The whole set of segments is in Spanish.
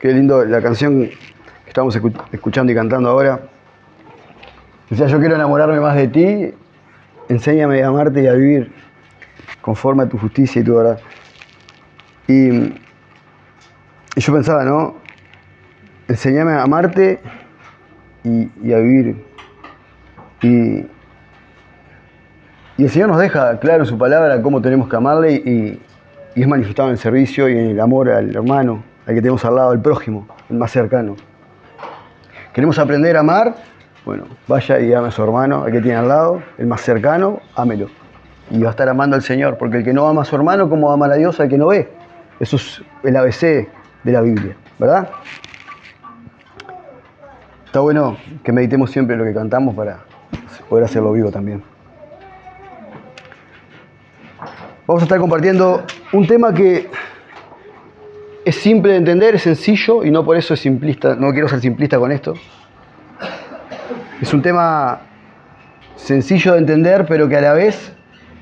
Qué lindo la canción que estamos escuchando y cantando ahora. Decía, yo quiero enamorarme más de ti, enséñame a amarte y a vivir conforme a tu justicia y tu verdad. Y yo pensaba, ¿no? Enséñame a amarte y a vivir. Y el Señor nos deja claro en su palabra cómo tenemos que amarle y es manifestado en el servicio y en el amor al hermano, al que tenemos al lado, al prójimo, el más cercano. ¿Queremos aprender a amar? Bueno, vaya y ame a su hermano, al que tiene al lado, el más cercano, ámelo. Y va a estar amando al Señor, porque el que no ama a su hermano, ¿cómo ama a Dios al que no ve? Eso es el ABC de la Biblia, ¿verdad? Está bueno que meditemos siempre en lo que cantamos para poder hacerlo vivo también. Vamos a estar compartiendo un tema que es simple de entender, es sencillo y no por eso es simplista, no quiero ser simplista con esto. Es un tema sencillo de entender, pero que a la vez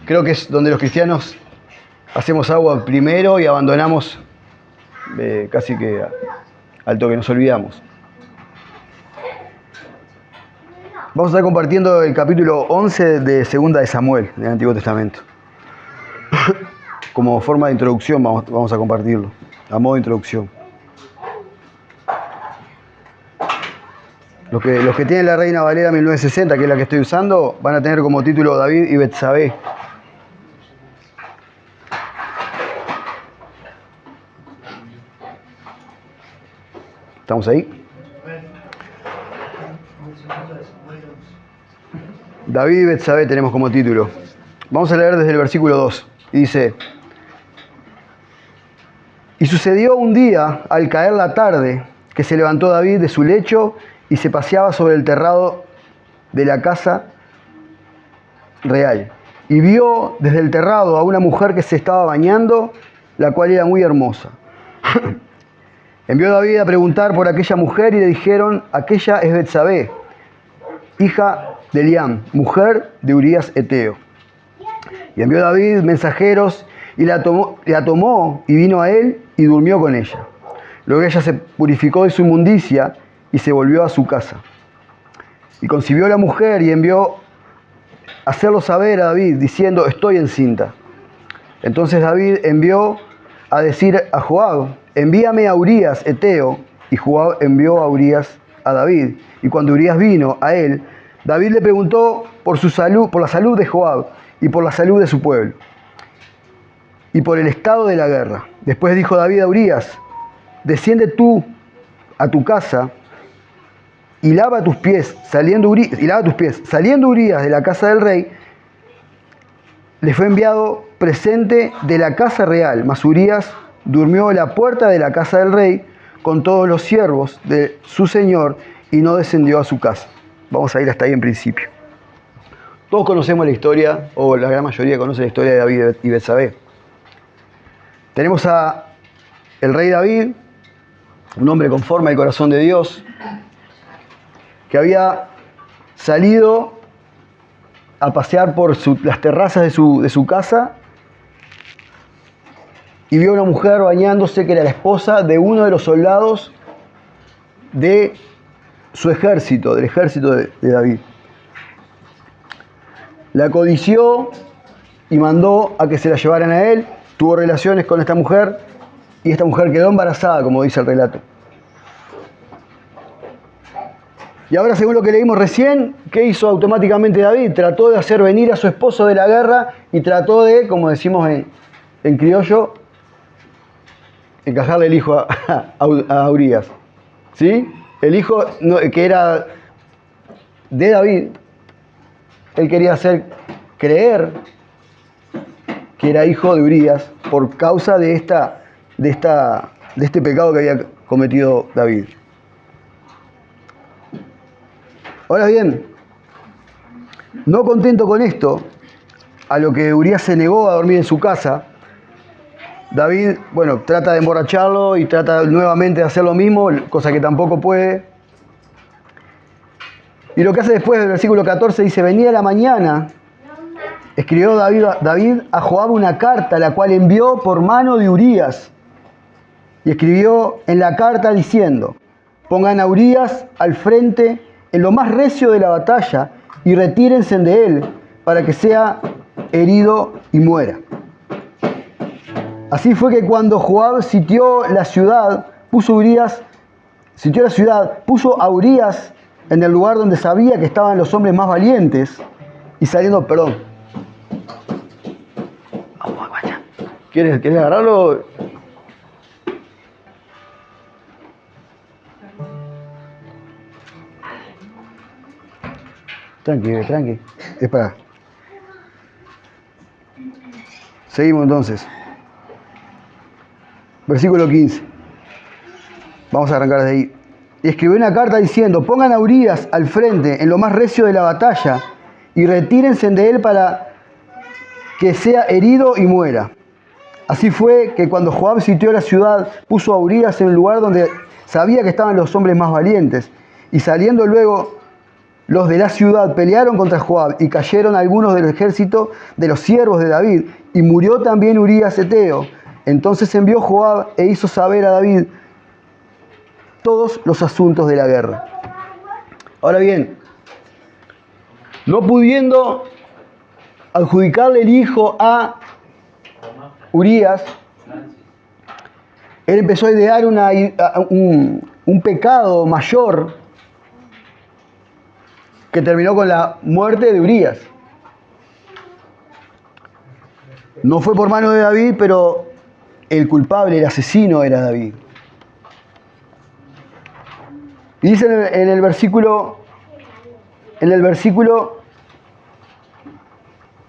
creo que es donde los cristianos hacemos agua primero y abandonamos casi que al toque, nos olvidamos. Vamos a estar compartiendo el capítulo 11 de Segunda de Samuel, del Antiguo Testamento. Como forma de introducción vamos a compartirlo, a modo de introducción. Los que tienen la Reina Valera 1960, que es la que estoy usando, van a tener como título David y Betsabé. ¿Estamos ahí? David y Betsabé tenemos como título. Vamos a leer desde el versículo 2. Y dice: Y sucedió un día, al caer la tarde, que se levantó David de su lecho y se paseaba sobre el terrado de la casa real. Y vio desde el terrado a una mujer que se estaba bañando, la cual era muy hermosa. Envió David a preguntar por aquella mujer y le dijeron: aquella es Betsabé, hija de Eliam, mujer de Urías Eteo. Y envió David mensajeros y la tomó y vino a él y durmió con ella. Luego ella se purificó de su inmundicia y se volvió a su casa. Y concibió la mujer y envió a hacerlo saber a David, diciendo: estoy encinta. Entonces David envió a decir a Joab: envíame a Urías Eteo. Y Joab envió a Urías a David. Y cuando Urías vino a él, David le preguntó por su salud, por la salud de Joab y por la salud de su pueblo y por el estado de la guerra. Después dijo David a Urías: desciende tú a tu casa y lava tus pies. Saliendo Urías de la casa del rey, le fue enviado presente de la casa real, mas Urías durmió en la puerta de la casa del rey con todos los siervos de su señor y no descendió a su casa. Vamos a ir hasta ahí en principio. Todos conocemos la historia, o la gran mayoría conoce la historia de David y Betsabé. Tenemos a el rey David, un hombre conforme al corazón de Dios, que había salido a pasear por las terrazas de su casa y vio a una mujer bañándose que era la esposa de uno de los soldados de su ejército, del ejército de David. La codició y mandó a que se la llevaran a él. Tuvo relaciones con esta mujer y esta mujer quedó embarazada, como dice el relato. Y ahora, según lo que leímos recién, ¿qué hizo automáticamente David? Trató de hacer venir a su esposo de la guerra y trató de, como decimos en criollo, encajarle el hijo a Urías. ¿Sí? El hijo que era de David, él quería hacer creer que era hijo de Urías por causa de este pecado que había cometido David. Ahora bien, no contento con esto, a lo que Urías se negó a dormir en su casa, David, trata de emborracharlo y trata nuevamente de hacer lo mismo, cosa que tampoco puede. Y lo que hace después del versículo 14 dice: venía la mañana, escribió David a Joab una carta, la cual envió por mano de Urías. Y escribió en la carta diciendo: pongan a Urías al frente en lo más recio de la batalla y retírense de él para que sea herido y muera. Así fue que cuando Joab sitió la ciudad, puso a Urías en el lugar donde sabía que estaban los hombres más valientes y saliendo, perdón. ¿Quieres agarrarlo? Tranqui. Espera. Seguimos entonces. Versículo 15. Vamos a arrancar desde ahí. Y escribió una carta diciendo: pongan a Urías al frente en lo más recio de la batalla y retírense de él para que sea herido y muera. Así fue que cuando Joab sitió la ciudad, puso a Urías en el lugar donde sabía que estaban los hombres más valientes. Y saliendo luego los de la ciudad pelearon contra Joab y cayeron algunos del ejército de los siervos de David. Y murió también Urías Eteo. Entonces envió Joab e hizo saber a David todos los asuntos de la guerra. Ahora bien, no pudiendo adjudicarle el hijo a Urías, él empezó a idear un pecado mayor que terminó con la muerte de Urías. No fue por mano de David, pero el culpable, el asesino era David. Y dice en el versículo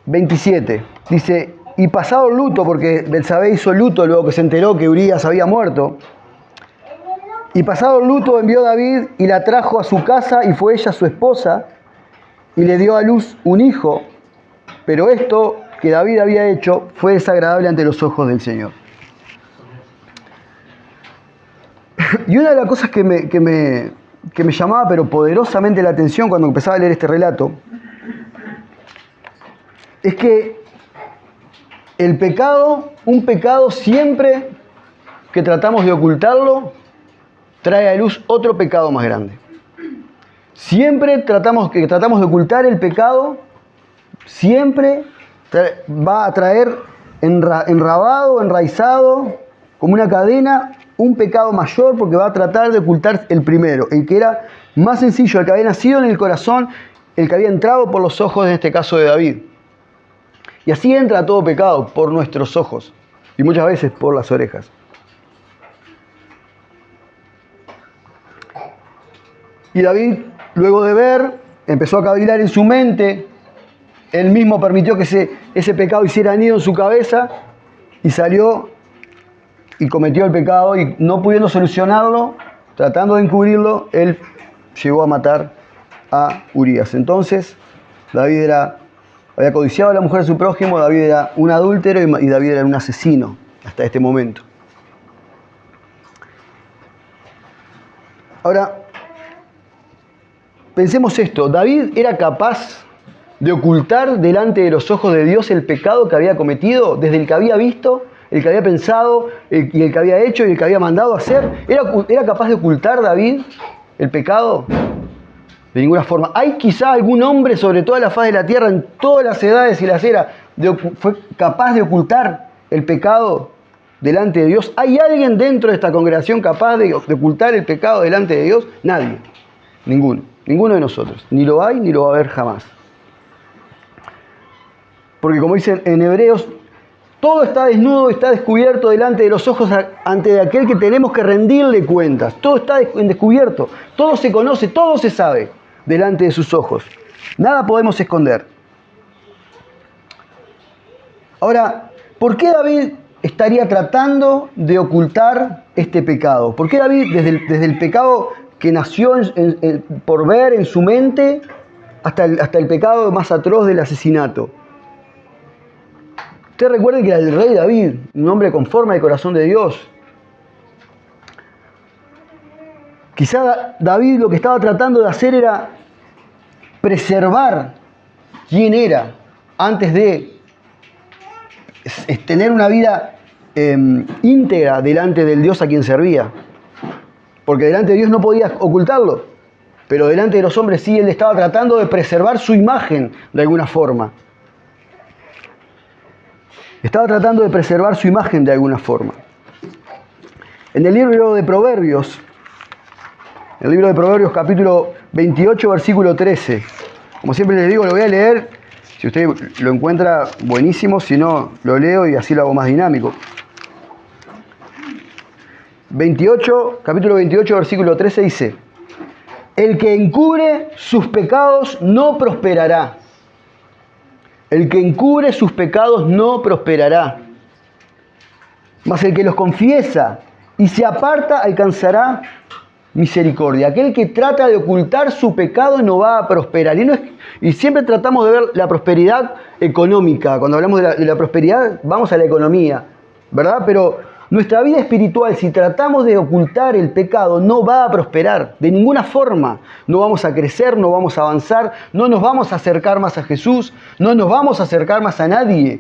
27, dice: y pasado el luto, porque Betsabé hizo luto luego que se enteró que Urías había muerto, y pasado el luto envió David y la trajo a su casa, y fue ella su esposa, y le dio a luz un hijo, pero esto que David había hecho fue desagradable ante los ojos del Señor. Y una de las cosas que me llamaba pero poderosamente la atención cuando empezaba a leer este relato es que un pecado siempre que tratamos de ocultarlo, trae a luz otro pecado más grande. Siempre tratamos de ocultar el pecado, siempre va a traer enrabado, enraizado, como una cadena, un pecado mayor, porque va a tratar de ocultar el primero, el que era más sencillo, el que había nacido en el corazón, el que había entrado por los ojos, en este caso de David. Y así entra todo pecado, por nuestros ojos, y muchas veces por las orejas. Y David, luego de ver, empezó a cavilar en su mente, él mismo permitió que ese pecado hiciera nido en su cabeza, y salió y cometió el pecado, y no pudiendo solucionarlo, tratando de encubrirlo, él llegó a matar a Urías. Entonces, David había codiciado a la mujer de su prójimo, David era un adúltero y David era un asesino hasta este momento. Ahora, pensemos esto: David era capaz de ocultar delante de los ojos de Dios el pecado que había cometido, desde el que había visto, el que había pensado, y el que había hecho y el que había mandado hacer. ¿Era capaz de ocultar David el pecado? De ninguna forma. ¿Hay quizá algún hombre sobre toda la faz de la tierra, en todas las edades y las eras, fue capaz de ocultar el pecado delante de Dios? ¿Hay alguien dentro de esta congregación capaz de ocultar el pecado delante de Dios? Nadie. Ninguno de nosotros. Ni lo hay ni lo va a haber jamás. Porque como dicen en Hebreos, todo está desnudo, está descubierto delante de los ojos ante aquel que tenemos que rendirle cuentas. Todo está en descubierto, todo se conoce, todo se sabe delante de sus ojos. Nada podemos esconder. Ahora, ¿por qué David estaría tratando de ocultar este pecado? ¿Por qué David, desde el pecado que nació por ver en su mente, hasta el pecado más atroz del asesinato? Ustedes recuerden que era el rey David, un hombre conforme al corazón de Dios. Quizá David lo que estaba tratando de hacer era preservar quién era antes de tener una vida íntegra delante del Dios a quien servía. Porque delante de Dios no podía ocultarlo, pero delante de los hombres sí, él estaba tratando de preservar su imagen de alguna forma. Estaba tratando de preservar su imagen de alguna forma. En el libro de Proverbios, capítulo 28, versículo 13. Como siempre les digo, lo voy a leer. Si usted lo encuentra, buenísimo. Si no, lo leo y así lo hago más dinámico. Capítulo 28, versículo 13 dice: el que encubre sus pecados no prosperará. El que encubre sus pecados no prosperará. Mas el que los confiesa y se aparta alcanzará misericordia. Aquel que trata de ocultar su pecado no va a prosperar. Y siempre tratamos de ver la prosperidad económica. Cuando hablamos de la prosperidad, vamos a la economía, ¿verdad? Pero nuestra vida espiritual, si tratamos de ocultar el pecado, no va a prosperar de ninguna forma. No vamos a crecer, no vamos a avanzar, no nos vamos a acercar más a Jesús, no nos vamos a acercar más a nadie,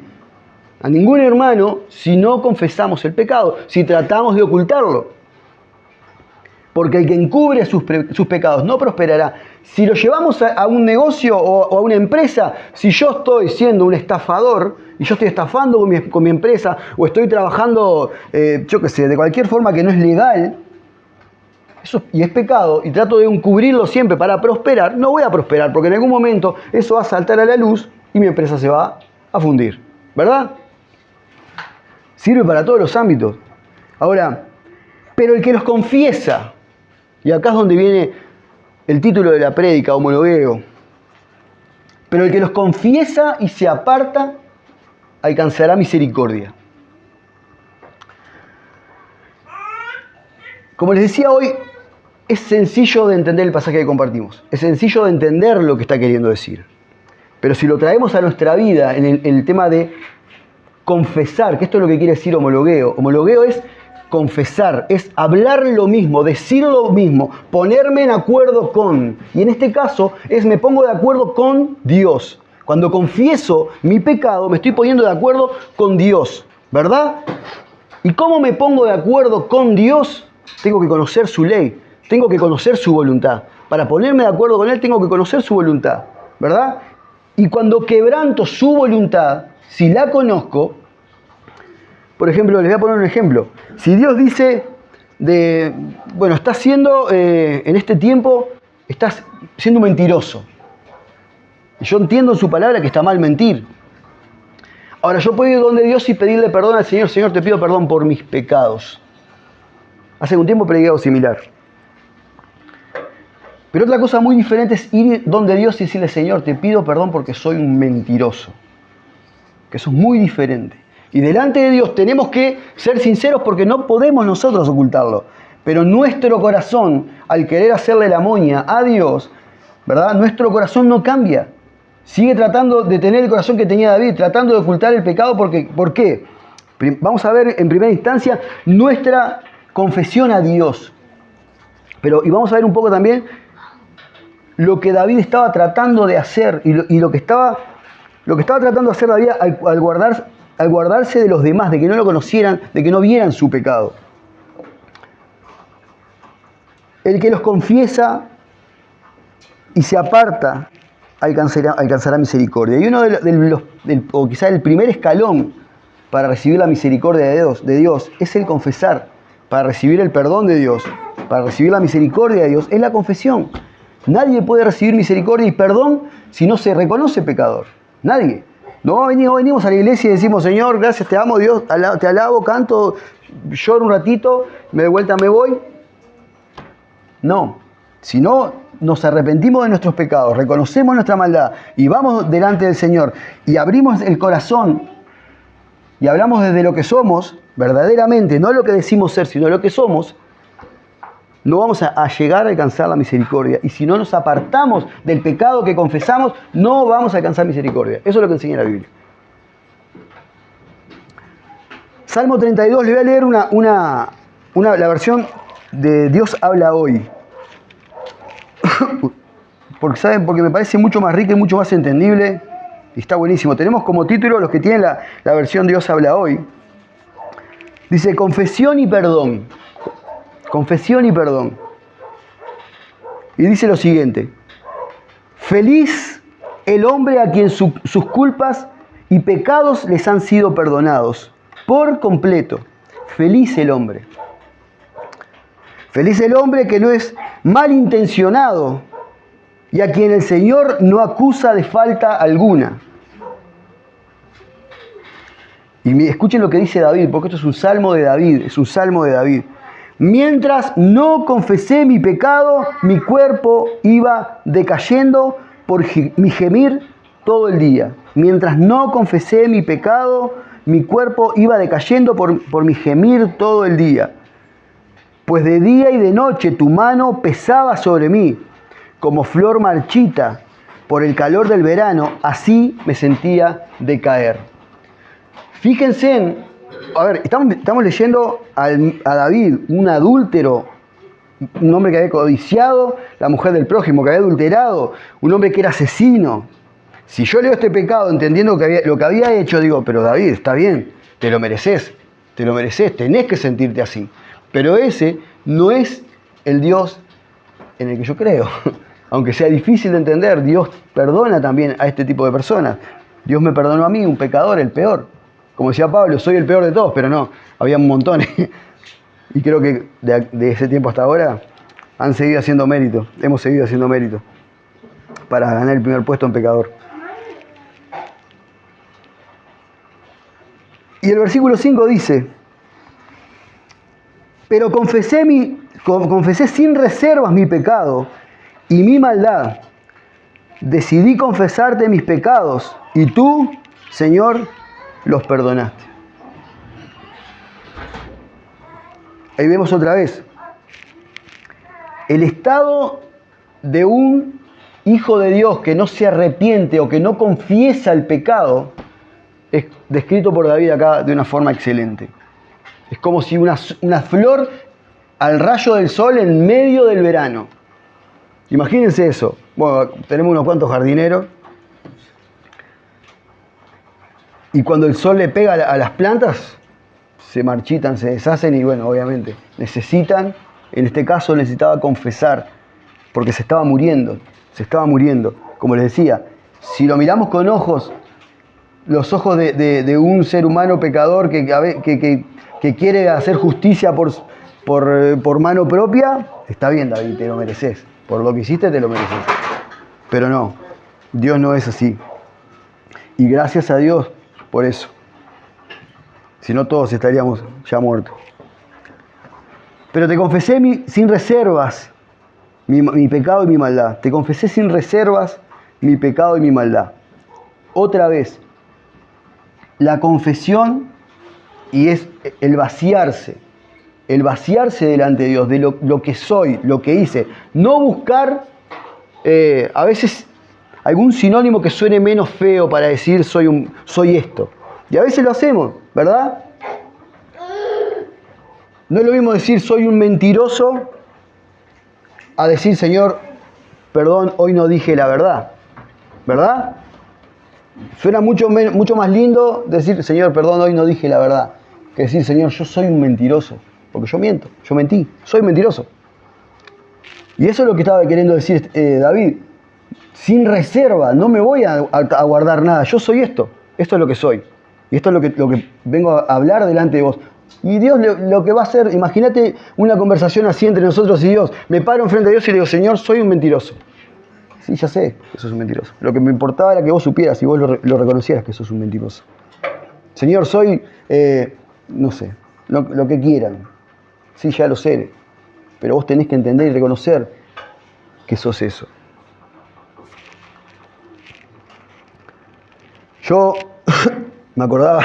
a ningún hermano, si no confesamos el pecado, si tratamos de ocultarlo. Porque el que encubre sus pecados no prosperará. Si lo llevamos a un negocio o a una empresa, si yo estoy siendo un estafador y yo estoy estafando con mi empresa o estoy trabajando, yo qué sé, de cualquier forma que no es legal, y es pecado, y trato de encubrirlo siempre para prosperar, no voy a prosperar, porque en algún momento eso va a saltar a la luz y mi empresa se va a fundir, ¿verdad? Sirve para todos los ámbitos. Ahora, pero el que los confiesa, y acá es donde viene el título de la prédica, homologueo. Pero el que los confiesa y se aparta, alcanzará misericordia. Como les decía hoy, es sencillo de entender el pasaje que compartimos. Es sencillo de entender lo que está queriendo decir. Pero si lo traemos a nuestra vida en el tema de confesar, que esto es lo que quiere decir homologueo. Homologueo es confesar, es hablar lo mismo, decir lo mismo, ponerme en acuerdo con. Y en este caso me pongo de acuerdo con Dios. Cuando confieso mi pecado, me estoy poniendo de acuerdo con Dios, ¿verdad? ¿Y cómo me pongo de acuerdo con Dios? Tengo que conocer su ley, tengo que conocer su voluntad. Para ponerme de acuerdo con Él, tengo que conocer su voluntad, ¿verdad? Y cuando quebranto su voluntad, si la conozco, por ejemplo, les voy a poner un ejemplo. Si Dios dice, estás siendo, en este tiempo, estás siendo un mentiroso. Y yo entiendo en su palabra que está mal mentir. Ahora, yo puedo ir donde Dios y pedirle perdón al Señor. Señor, te pido perdón por mis pecados. Hace un tiempo prediqué algo similar. Pero otra cosa muy diferente es ir donde Dios y decirle, Señor, te pido perdón porque soy un mentiroso. Que eso es muy diferente. Y delante de Dios tenemos que ser sinceros porque no podemos nosotros ocultarlo. Pero nuestro corazón, al querer hacerle la moña a Dios, ¿verdad? Nuestro corazón no cambia. Sigue tratando de tener el corazón que tenía David, tratando de ocultar el pecado. ¿Por qué? Vamos a ver en primera instancia nuestra confesión a Dios. Y vamos a ver un poco también lo que David estaba tratando de hacer y lo que estaba tratando de hacer David al guardarse de los demás, de que no lo conocieran, de que no vieran su pecado. El que los confiesa y se aparta alcanzará misericordia. Y uno o quizás el primer escalón para recibir la misericordia de Dios es el confesar. Para recibir el perdón de Dios, para recibir la misericordia de Dios, es la confesión. Nadie puede recibir misericordia y perdón si no se reconoce pecador. Nadie. No venimos a la iglesia y decimos, Señor, gracias, te amo, Dios, te alabo, canto, lloro un ratito, de vuelta me voy. No. Si no nos arrepentimos de nuestros pecados, reconocemos nuestra maldad y vamos delante del Señor y abrimos el corazón y hablamos desde lo que somos, verdaderamente, no lo que decimos ser, sino lo que somos, no vamos a llegar a alcanzar la misericordia. Y si no nos apartamos del pecado que confesamos, no vamos a alcanzar misericordia. Eso es lo que enseña la Biblia. Salmo 32, le voy a leer la versión de Dios habla hoy. Porque me parece mucho más rica y mucho más entendible. Y está buenísimo. Tenemos como título, los que tienen la versión Dios habla hoy, Dice confesión y perdón. Confesión y perdón. Y dice lo siguiente. Feliz el hombre a quien sus culpas y pecados les han sido perdonados por completo. Feliz el hombre. Feliz el hombre que no es malintencionado y a quien el Señor no acusa de falta alguna. Y escuchen lo que dice David, porque esto es un salmo de David, es un salmo de David. Mientras no confesé mi pecado, mi cuerpo iba decayendo por mi gemir todo el día. Mientras no confesé mi pecado, mi cuerpo iba decayendo por mi gemir todo el día. Pues de día y de noche tu mano pesaba sobre mí, como flor marchita por el calor del verano, así me sentía decaer. Fíjense, estamos leyendo a David, un adúltero, un hombre que había codiciado la mujer del prójimo, que había adulterado, un hombre que era asesino. Si yo leo este pecado entendiendo lo que había hecho, digo, pero David, está bien, te lo mereces, tenés que sentirte así. Pero ese no es el Dios en el que yo creo. Aunque sea difícil de entender, Dios perdona también a este tipo de personas. Dios me perdonó a mí, un pecador, el peor. Como decía Pablo, soy el peor de todos, pero no, había un montón. Y creo que de ese tiempo hasta ahora hemos seguido haciendo mérito para ganar el primer puesto en pecador. Y el versículo 5 dice, pero confesé sin reservas mi pecado y mi maldad. Decidí confesarte mis pecados y tú, Señor, los perdonaste. Ahí vemos otra vez. El estado de un hijo de Dios que no se arrepiente o que no confiesa el pecado es descrito por David acá de una forma excelente. Es como si una flor al rayo del sol en medio del verano. Imagínense eso. Bueno, tenemos unos cuantos jardineros. Y cuando el sol le pega a las plantas, se marchitan, se deshacen y bueno, obviamente, en este caso necesitaba confesar, porque se estaba muriendo. Como les decía, si lo miramos con los ojos de un ser humano pecador que quiere hacer justicia por mano propia, está bien, David, te lo mereces. Por lo que hiciste, te lo mereces. Pero no, Dios no es así. Y gracias a Dios por eso. Si no, todos estaríamos ya muertos. Pero te confesé sin reservas mi pecado y mi maldad. Te confesé sin reservas mi pecado y mi maldad. Otra vez, la confesión y es el vaciarse delante de Dios, de lo que soy, lo que hice. No buscar, a veces, algún sinónimo que suene menos feo para decir soy esto. Y a veces lo hacemos, ¿verdad? No es lo mismo decir soy un mentiroso a decir Señor, perdón, hoy no dije la verdad. ¿Verdad? Suena mucho más lindo decir Señor, perdón, hoy no dije la verdad, que decir Señor, yo soy un mentiroso. Porque yo miento, yo mentí, soy mentiroso. Y eso es lo que estaba queriendo decir David. Sin reserva, no me voy a guardar nada. Yo soy esto es lo que soy. Y esto es lo que vengo a hablar delante de vos. Y Dios lo que va a hacer, imagínate una conversación así entre nosotros y Dios. Me paro enfrente de Dios y le digo, Señor, soy un mentiroso. Sí, ya sé que sos un mentiroso. Lo que me importaba era que vos supieras y vos lo reconocieras que sos un mentiroso. Señor, soy, no sé, lo que quieran. Sí, ya lo sé. Pero vos tenés que entender y reconocer que sos eso. Yo me acordaba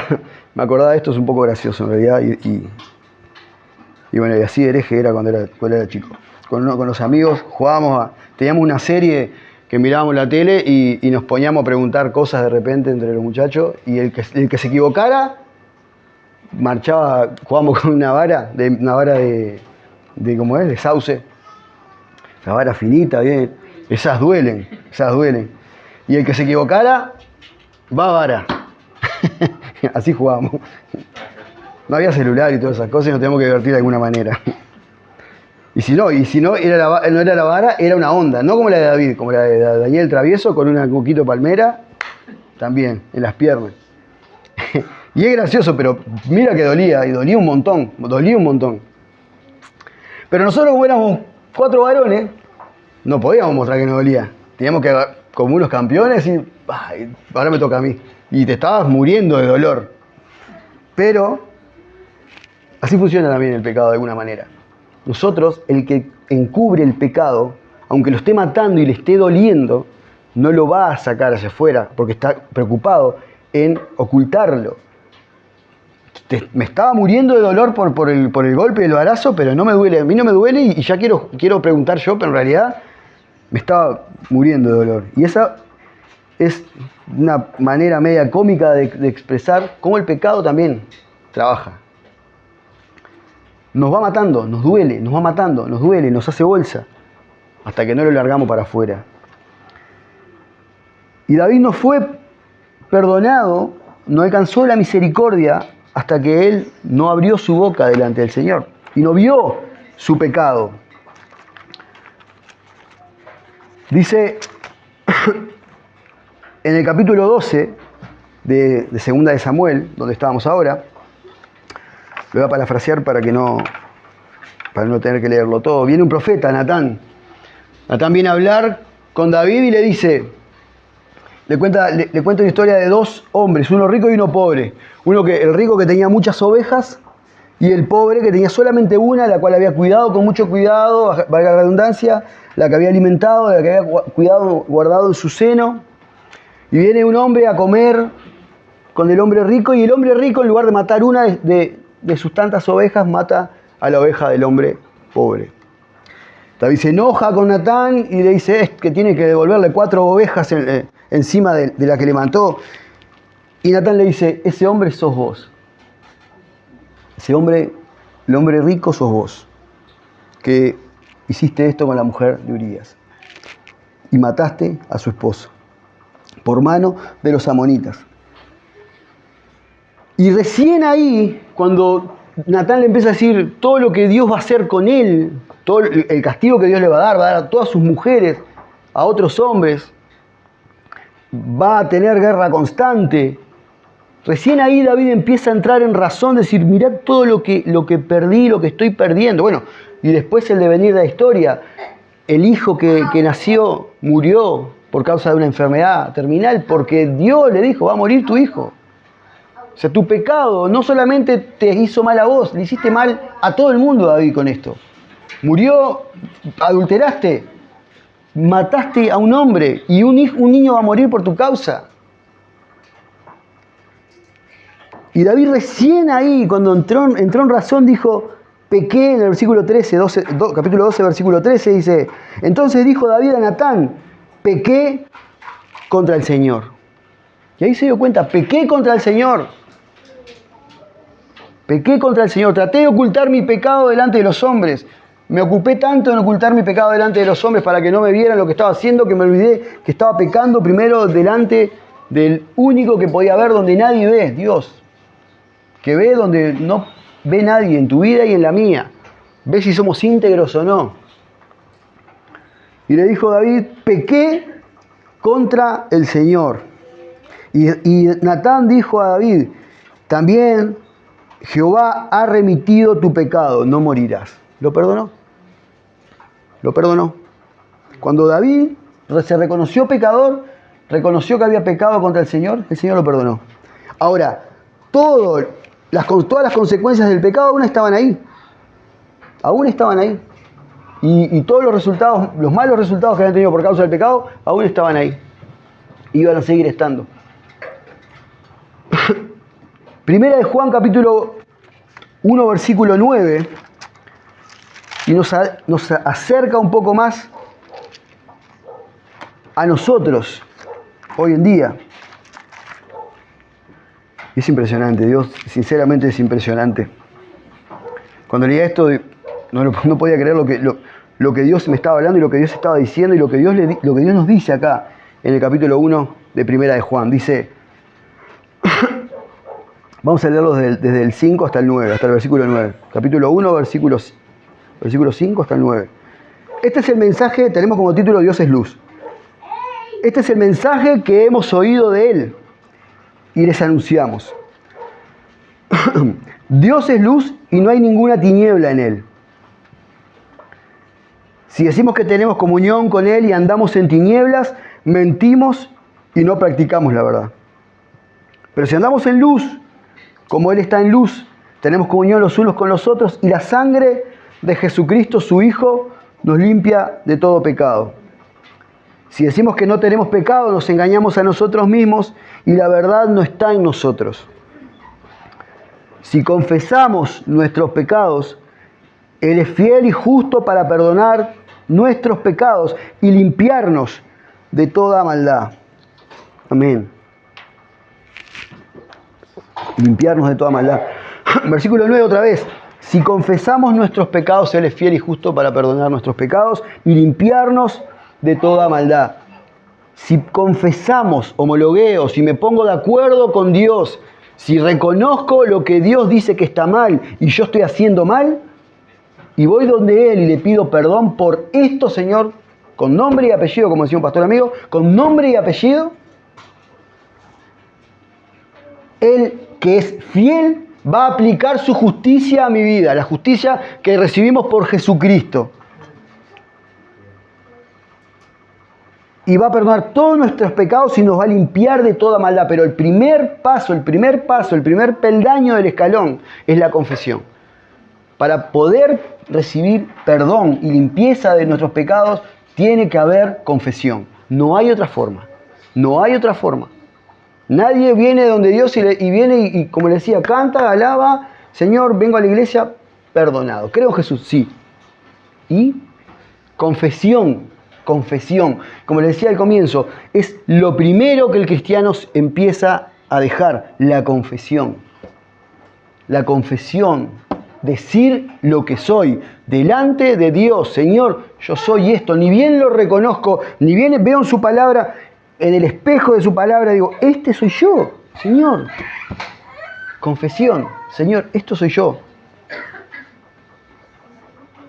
de esto, es un poco gracioso en realidad, y bueno, y así de hereje era cuando era chico. Con los amigos teníamos una serie que mirábamos la tele y nos poníamos a preguntar cosas de repente entre los muchachos, y el que se equivocara, jugábamos con una vara de ¿cómo es? De sauce. Esa vara finita, bien. Esas duelen. Y el que se equivocara, va a vara. Así jugábamos. no había celular y todas esas cosas y nos teníamos que divertir de alguna manera. Y si no no era la vara, era una onda, no como la de David, como la de Daniel Travieso con una coquito palmera, también, en las piernas. Y es gracioso, pero mira que dolía, y dolía un montón. Pero nosotros, como éramos 4 varones, no podíamos mostrar que nos dolía. Teníamos que, como unos campeones, y ay, ahora me toca a mí. Y te estabas muriendo de dolor. Pero así funciona también el pecado de alguna manera. Nosotros, el que encubre el pecado, aunque lo esté matando y le esté doliendo, no lo va a sacar hacia afuera, porque está preocupado en ocultarlo. Me estaba muriendo de dolor por el golpe del balazo, pero no me duele. A mí no me duele y ya quiero preguntar yo, pero en realidad me estaba muriendo de dolor. Y esa es una manera media cómica de expresar cómo el pecado también trabaja. Nos va matando, nos duele, nos va matando, nos duele, nos hace bolsa, hasta que no lo largamos para afuera. Y David no fue perdonado, no alcanzó la misericordia hasta que él no abrió su boca delante del Señor y no vio su pecado. Dice en el capítulo 12 de Segunda de Samuel, donde estábamos ahora, lo voy a parafrasear para no tener que leerlo todo. Viene un profeta, Natán. Natán viene a hablar con David y le dice, le cuenta una historia de 2 hombres, uno rico y uno pobre. El rico que tenía muchas ovejas y el pobre que tenía solamente una, la cual había cuidado con mucho cuidado, valga la redundancia, la que había alimentado, la que había cuidado, guardado en su seno. Y viene un hombre a comer con el hombre rico y el hombre rico, en lugar de matar una de sus tantas ovejas, mata a la oveja del hombre pobre. David se enoja con Natán y le dice que tiene que devolverle 4 ovejas encima de la que le mató. Y Natán le dice, ese hombre sos vos. El hombre rico sos vos, que hiciste esto con la mujer de Urías. Y mataste a su esposo por mano de los amonitas. Y recién ahí, cuando Natán le empieza a decir todo lo que Dios va a hacer con él, todo el castigo que Dios le va a dar a todas sus mujeres, a otros hombres, va a tener guerra constante. Recién ahí David empieza a entrar en razón, decir, mirá todo lo que perdí, lo que estoy perdiendo. Bueno, y después el devenir de la historia. El hijo que nació murió por causa de una enfermedad terminal, porque Dios le dijo, va a morir tu hijo. O sea, tu pecado no solamente te hizo mal a vos, le hiciste mal a todo el mundo, David, con esto. Murió, adulteraste, mataste a un hombre y un niño va a morir por tu causa. Y David recién ahí, cuando entró en razón, dijo, pequé, en el versículo 13, capítulo 12, versículo 13, dice, entonces dijo David a Natán, pequé contra el Señor. Y ahí se dio cuenta, pequé contra el Señor. Pequé contra el Señor, traté de ocultar mi pecado delante de los hombres. Me ocupé tanto en ocultar mi pecado delante de los hombres para que no me vieran lo que estaba haciendo, que me olvidé que estaba pecando primero delante del único que podía ver donde nadie ve, Dios. Que ve donde no ve nadie, en tu vida y en la mía. Ve si somos íntegros o no. Y le dijo David, pequé contra el Señor. Y Natán dijo a David, también Jehová ha remitido tu pecado, no morirás. ¿Lo perdonó? Lo perdonó. Cuando David se reconoció pecador, reconoció que había pecado contra el Señor lo perdonó. Ahora, todas las consecuencias del pecado aún estaban ahí. Aún estaban ahí. Y todos los resultados, los malos resultados que habían tenido por causa del pecado, aún estaban ahí. Iban a seguir estando. Primera de Juan, capítulo 1, versículo 9, y nos acerca un poco más a nosotros hoy en día. Es impresionante, Dios, sinceramente es impresionante. Cuando leía esto, no podía creer lo que Dios me estaba hablando y lo que Dios estaba diciendo y lo que Dios nos dice acá en el capítulo 1 de Primera de Juan. Dice, Vamos a leerlos desde el 5 hasta el 9, hasta el versículo 9. Capítulo 1, versículo 5 hasta el 9. Este es el mensaje, tenemos como título Dios es luz. Este es el mensaje que hemos oído de Él y les anunciamos. Dios es luz y no hay ninguna tiniebla en Él. Si decimos que tenemos comunión con Él y andamos en tinieblas, mentimos y no practicamos la verdad. Pero si andamos en luz, como Él está en luz, tenemos comunión los unos con los otros y la sangre de Jesucristo, su Hijo, nos limpia de todo pecado. Si decimos que no tenemos pecado, nos engañamos a nosotros mismos y la verdad no está en nosotros. Si confesamos nuestros pecados, Él es fiel y justo para perdonar nuestros pecados y limpiarnos de toda maldad. Amén. Limpiarnos de toda maldad. Versículo 9 otra vez. Si confesamos nuestros pecados, Él es fiel y justo para perdonar nuestros pecados y limpiarnos de toda maldad. Si confesamos, homologueo, si me pongo de acuerdo con Dios, si reconozco lo que Dios dice que está mal y yo estoy haciendo mal, y voy donde Él y le pido perdón por esto, Señor, con nombre y apellido, como decía un pastor amigo, con nombre y apellido, Él que es fiel va a aplicar su justicia a mi vida, la justicia que recibimos por Jesucristo. Y va a perdonar todos nuestros pecados y nos va a limpiar de toda maldad. Pero el primer peldaño del escalón es la confesión. Para poder recibir perdón y limpieza de nuestros pecados, tiene que haber confesión. No hay otra forma. No hay otra forma. Nadie viene donde Dios y viene y, como le decía, canta, alaba, Señor, vengo a la iglesia, perdonado. Creo en Jesús, sí. Y confesión. Como le decía al comienzo, es lo primero que el cristiano empieza a dejar, la confesión. La confesión. Decir lo que soy delante de Dios. Señor, yo soy esto. Ni bien lo reconozco, ni bien veo en su palabra, en el espejo de su palabra, digo, este soy yo, Señor. Confesión. Señor, esto soy yo.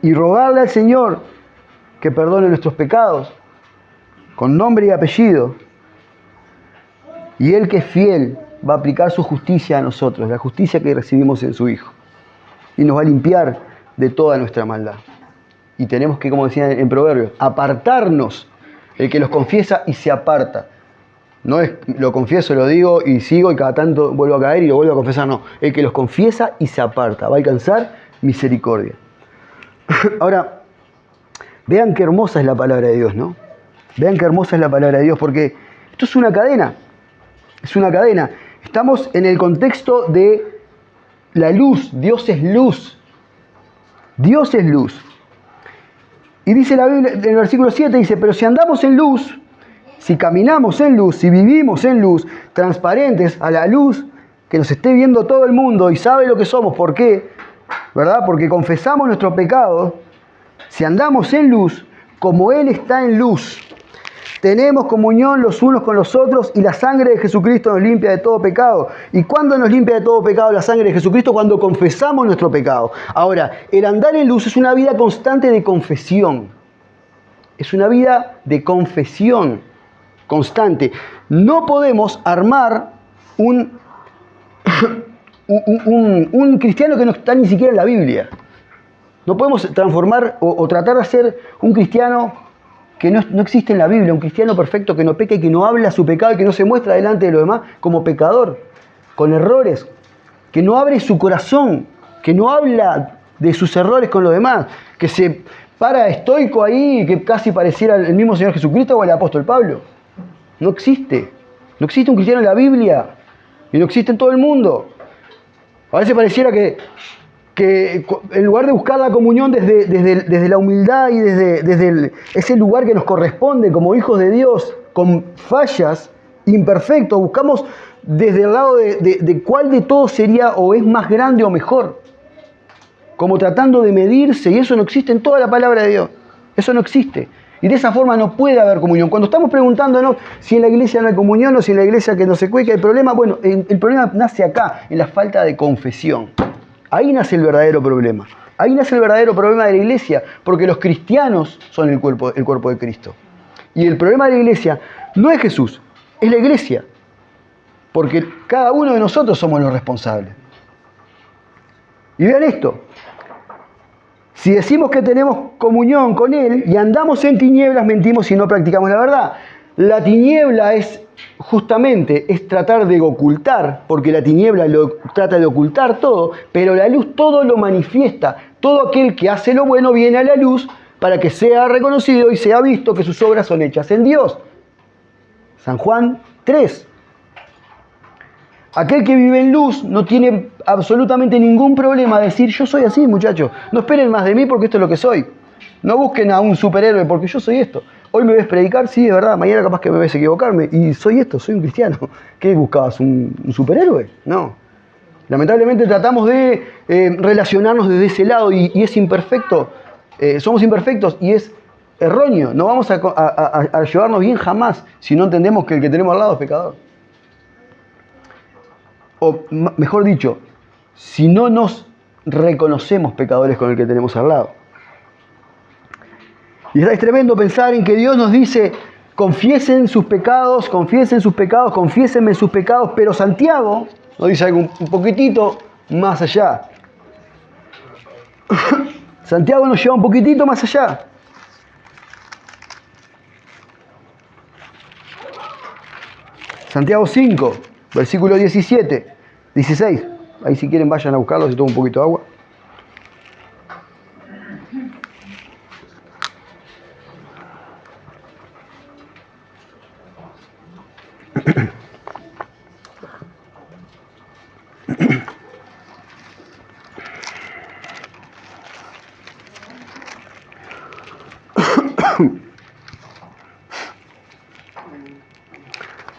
Y rogarle al Señor que perdone nuestros pecados con nombre y apellido. Y Él que es fiel va a aplicar su justicia a nosotros, la justicia que recibimos en su Hijo. Y nos va a limpiar de toda nuestra maldad. Y tenemos que, como decía en Proverbios, apartarnos. El que los confiesa y se aparta. No es lo confieso, lo digo y sigo y cada tanto vuelvo a caer y lo vuelvo a confesar. No, el que los confiesa y se aparta va a alcanzar misericordia. Ahora, vean qué hermosa es la palabra de Dios, ¿no? Vean qué hermosa es la palabra de Dios, porque esto es una cadena. Es una cadena. Estamos en el contexto de la luz. Dios es luz. Dios es luz. Y dice la Biblia, en el versículo 7, dice, pero si andamos en luz, si caminamos en luz, si vivimos en luz, transparentes a la luz, que nos esté viendo todo el mundo y sabe lo que somos. ¿Por qué? ¿Verdad? Porque confesamos nuestros pecados. Si andamos en luz, como Él está en luz, tenemos comunión los unos con los otros y la sangre de Jesucristo nos limpia de todo pecado. ¿Y cuándo nos limpia de todo pecado la sangre de Jesucristo? Cuando confesamos nuestro pecado. Ahora, el andar en luz es una vida constante de confesión. Es una vida de confesión constante. No podemos armar un cristiano que no está ni siquiera en la Biblia. No podemos transformar o tratar de hacer un cristiano que no existe en la Biblia, un cristiano perfecto que no peca y que no habla su pecado y que no se muestra delante de los demás como pecador, con errores, que no abre su corazón, que no habla de sus errores con los demás, que se para estoico ahí y que casi pareciera el mismo Señor Jesucristo o el apóstol Pablo. No existe. No existe un cristiano en la Biblia y no existe en todo el mundo. A veces pareciera que en lugar de buscar la comunión desde la humildad y desde ese lugar que nos corresponde como hijos de Dios, con fallas, imperfectos, buscamos desde el lado de cuál de todos sería o es más grande o mejor. Como tratando de medirse, y eso no existe en toda la palabra de Dios. Eso no existe. Y de esa forma no puede haber comunión. Cuando estamos preguntándonos si en la iglesia no hay comunión o si en la iglesia que no se cueca hay problema, bueno, el problema nace acá, en la falta de confesión. Ahí nace el verdadero problema. Ahí nace el verdadero problema de la iglesia, porque los cristianos son el cuerpo de Cristo. Y el problema de la iglesia no es Jesús, es la iglesia. Porque cada uno de nosotros somos los responsables. Y vean esto. Si decimos que tenemos comunión con Él y andamos en tinieblas, mentimos y no practicamos la verdad. La tiniebla es tratar de ocultar, porque la tiniebla trata de ocultar todo, pero la luz todo lo manifiesta. Todo aquel que hace lo bueno viene a la luz para que sea reconocido y sea visto que sus obras son hechas en Dios. San Juan 3. Aquel que vive en luz no tiene absolutamente ningún problema de decir, yo soy así, muchachos. No esperen más de mí porque esto es lo que soy. No busquen a un superhéroe porque yo soy esto. Hoy me ves predicar, sí, es verdad. Mañana capaz que me ves equivocarme. Y soy esto, soy un cristiano. ¿Qué buscabas? ¿Un superhéroe? No. Lamentablemente tratamos de relacionarnos desde ese lado y es imperfecto. Somos imperfectos y es erróneo. No vamos a llevarnos bien jamás si no entendemos que el que tenemos al lado es pecador. O mejor dicho, si no nos reconocemos pecadores con el que tenemos al lado. Y es tremendo pensar en que Dios nos dice, confiesen sus pecados, confiésenme sus pecados, pero Santiago nos dice algo un poquitito más allá. Santiago nos lleva un poquitito más allá. Santiago 5, versículo 17, 16. Ahí si quieren vayan a buscarlo, si tomo un poquito de agua.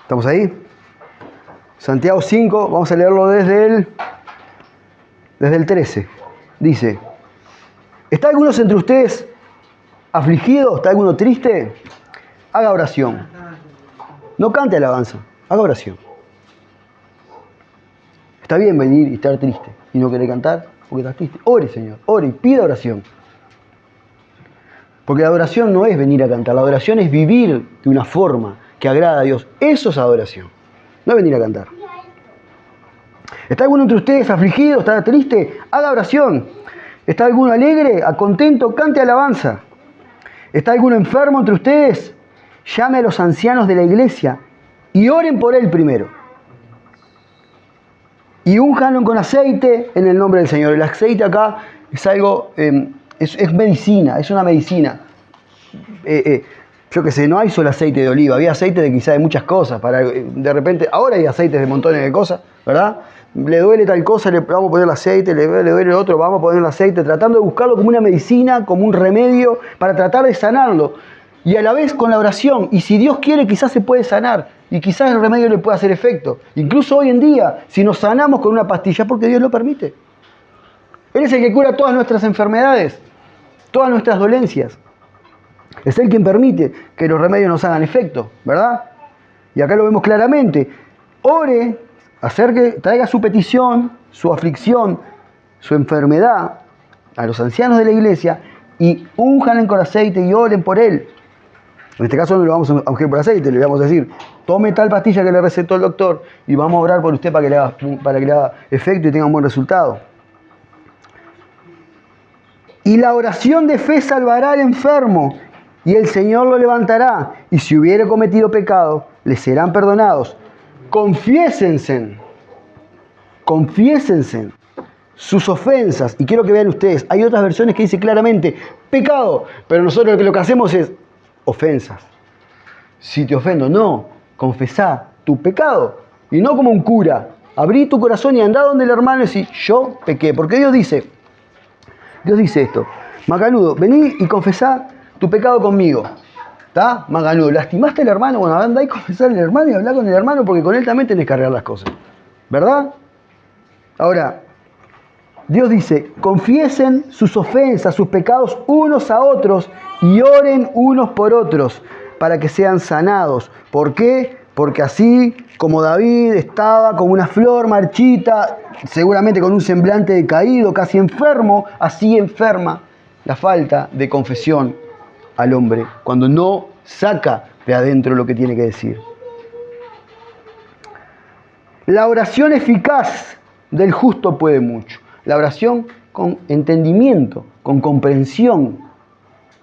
¿Estamos ahí? Santiago 5, vamos a leerlo desde el 13. Dice, ¿está alguno entre ustedes afligido? ¿Está alguno triste? Haga oración. No cante alabanza, haga oración. Está bien venir y estar triste y no querer cantar porque estás triste. Ore, Señor, ore y pida oración. Porque la adoración no es venir a cantar, la adoración es vivir de una forma que agrada a Dios. Eso es adoración, no es venir a cantar. ¿Está alguno entre ustedes afligido? ¿Está triste? Haga oración. ¿Está alguno alegre? Contento? Cante alabanza. ¿Está alguno enfermo entre ustedes? Llame a los ancianos de la iglesia y oren por él primero. Y únjanlo con aceite en el nombre del Señor. El aceite acá es algo, es medicina, es una medicina. Yo qué sé, no hay solo aceite de oliva, había aceite de quizá de muchas cosas. De repente, ahora hay aceites de montones de cosas, ¿verdad? Le duele tal cosa, le vamos a poner el aceite, le duele el otro, vamos a poner el aceite, tratando de buscarlo como una medicina, como un remedio, para tratar de sanarlo. Y a la vez con la oración, y si Dios quiere quizás se puede sanar, y quizás el remedio le pueda hacer efecto. Incluso hoy en día, si nos sanamos con una pastilla, porque Dios lo permite. Él es el que cura todas nuestras enfermedades, todas nuestras dolencias. Es Él quien permite que los remedios nos hagan efecto, ¿verdad? Y acá lo vemos claramente. Ore, traiga su petición, su aflicción, su enfermedad a los ancianos de la iglesia y únjanle con aceite y oren por él. En este caso no lo vamos a ungir por aceite, le vamos a decir, tome tal pastilla que le recetó el doctor y vamos a orar por usted para que le haga efecto y tenga un buen resultado. Y la oración de fe salvará al enfermo y el Señor lo levantará. Y si hubiere cometido pecado, le serán perdonados. Confiésense sus ofensas. Y quiero que vean ustedes, hay otras versiones que dice claramente pecado, pero nosotros lo que hacemos es ofensas. Si te ofendo, no, confesá tu pecado. Y no como un cura, abrí tu corazón y andá donde el hermano y decís, yo pequé. Porque Dios dice esto, macanudo, vení y confesá tu pecado conmigo. ¿Está? Macanudo, ¿lastimaste al hermano? Bueno, andá y confesá al hermano y hablá con el hermano porque con él también tenés que arreglar las cosas. ¿Verdad? Ahora, Dios dice, confiesen sus ofensas, sus pecados unos a otros y oren unos por otros para que sean sanados. ¿Por qué? Porque así como David estaba como una flor marchita, seguramente con un semblante decaído, casi enfermo, así enferma la falta de confesión al hombre cuando no saca de adentro lo que tiene que decir. La oración eficaz del justo puede mucho. La oración con entendimiento, con comprensión.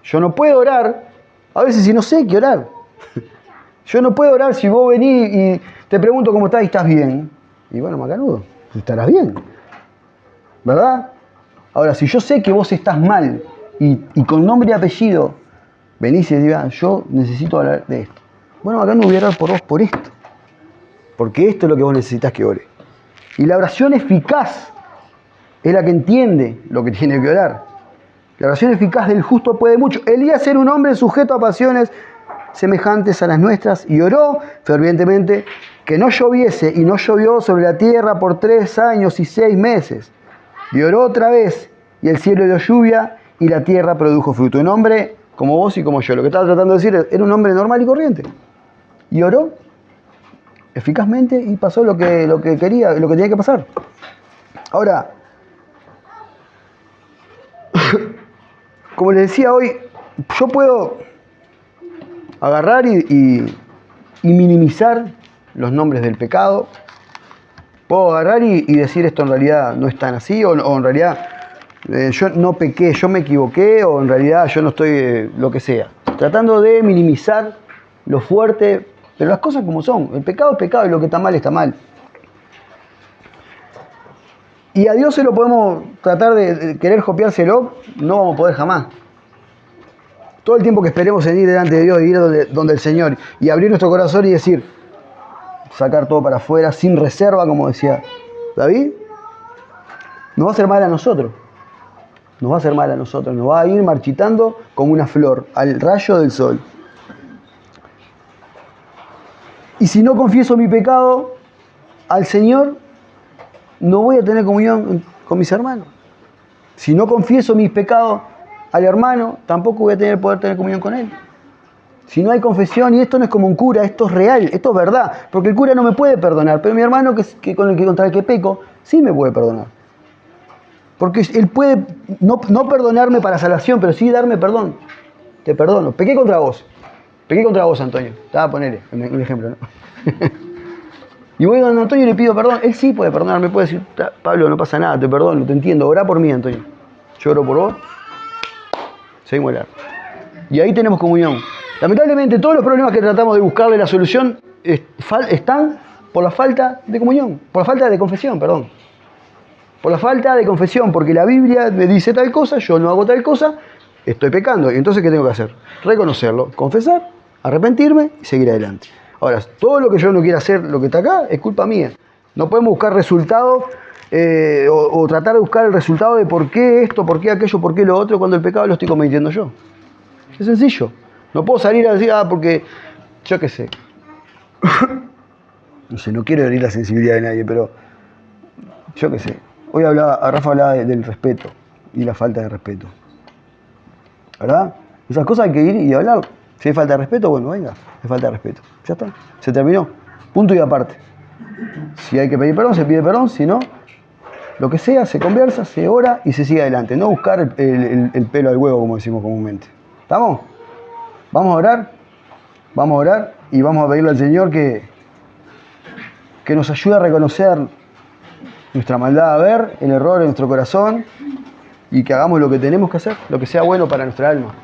Yo no puedo orar, a veces si no sé qué orar. Yo no puedo orar si vos venís y te pregunto cómo estás y estás bien. Y bueno, macanudo, estarás bien, ¿verdad? Ahora, si yo sé que vos estás mal y con nombre y apellido venís y digas, yo necesito hablar de esto. Bueno, macanudo, voy a orar por vos por esto. Porque esto es lo que vos necesitas que ore. Y la oración eficaz es la que entiende lo que tiene que orar. La oración eficaz del justo puede mucho. Elías era un hombre sujeto a pasiones semejantes a las nuestras y oró fervientemente que no lloviese, y no llovió sobre la tierra por 3 años y 6 meses. Y oró otra vez, y el cielo dio lluvia y la tierra produjo fruto. Un hombre como vos y como yo. Lo que estaba tratando de decir era un hombre normal y corriente. Y oró eficazmente y pasó lo que quería, lo que tenía que pasar. Ahora, como les decía hoy, yo puedo agarrar y minimizar los nombres del pecado. Puedo agarrar y decir esto en realidad no es tan así, o en realidad yo no pequé, yo me equivoqué, o en realidad yo no estoy lo que sea. Tratando de minimizar lo fuerte, pero las cosas como son. El pecado es pecado y lo que está mal está mal. Y a Dios se lo podemos tratar de querer copiárselo, no vamos a poder jamás. Todo el tiempo que esperemos en ir delante de Dios y ir donde el Señor y abrir nuestro corazón y decir, sacar todo para afuera sin reserva, como decía David, nos va a hacer mal a nosotros. Nos va a hacer mal a nosotros, nos va a ir marchitando como una flor al rayo del sol. Y si no confieso mi pecado al Señor, no voy a tener comunión con mis hermanos. Si no confieso mis pecados al hermano, tampoco voy a poder tener comunión con él. Si no hay confesión, y esto no es como un cura, esto es real, esto es verdad, porque el cura no me puede perdonar, pero mi hermano contra el que peco, sí me puede perdonar. Porque él puede no perdonarme para salvación, pero sí darme perdón. Te perdono. Pequé contra vos, Antonio. Te voy a poner un ejemplo, ¿no? Y voy a don Antonio y le pido perdón. Él sí puede perdonarme, puede decir, Pablo, no pasa nada, te perdono, te entiendo. Orá por mí, Antonio. Yo oro por vos. Seguimos orando. Y ahí tenemos comunión. Lamentablemente, todos los problemas que tratamos de buscarle la solución están por la falta de comunión, por la falta de confesión, perdón. Por la falta de confesión, porque la Biblia me dice tal cosa, yo no hago tal cosa, estoy pecando. Y entonces, ¿qué tengo que hacer? Reconocerlo, confesar, arrepentirme y seguir adelante. Ahora, todo lo que yo no quiera hacer, lo que está acá, es culpa mía. No podemos buscar resultados o tratar de buscar el resultado de por qué esto, por qué aquello, por qué lo otro, cuando el pecado lo estoy cometiendo yo. Es sencillo. No puedo salir a decir, porque yo qué sé. No sé, no quiero herir la sensibilidad de nadie, pero yo qué sé. Hoy Rafa hablaba del respeto y la falta de respeto. ¿Verdad? Esas cosas hay que ir y hablar. Si hay falta de respeto, bueno, venga, hay falta de respeto. Ya está, se terminó. Punto y aparte. Si hay que pedir perdón, se pide perdón. Si no, lo que sea, se conversa, se ora y se sigue adelante. No buscar el pelo al huevo, como decimos comúnmente. ¿Estamos? Vamos a orar y vamos a pedirle al Señor que nos ayude a reconocer nuestra maldad, a ver el error en nuestro corazón y que hagamos lo que tenemos que hacer, lo que sea bueno para nuestra alma.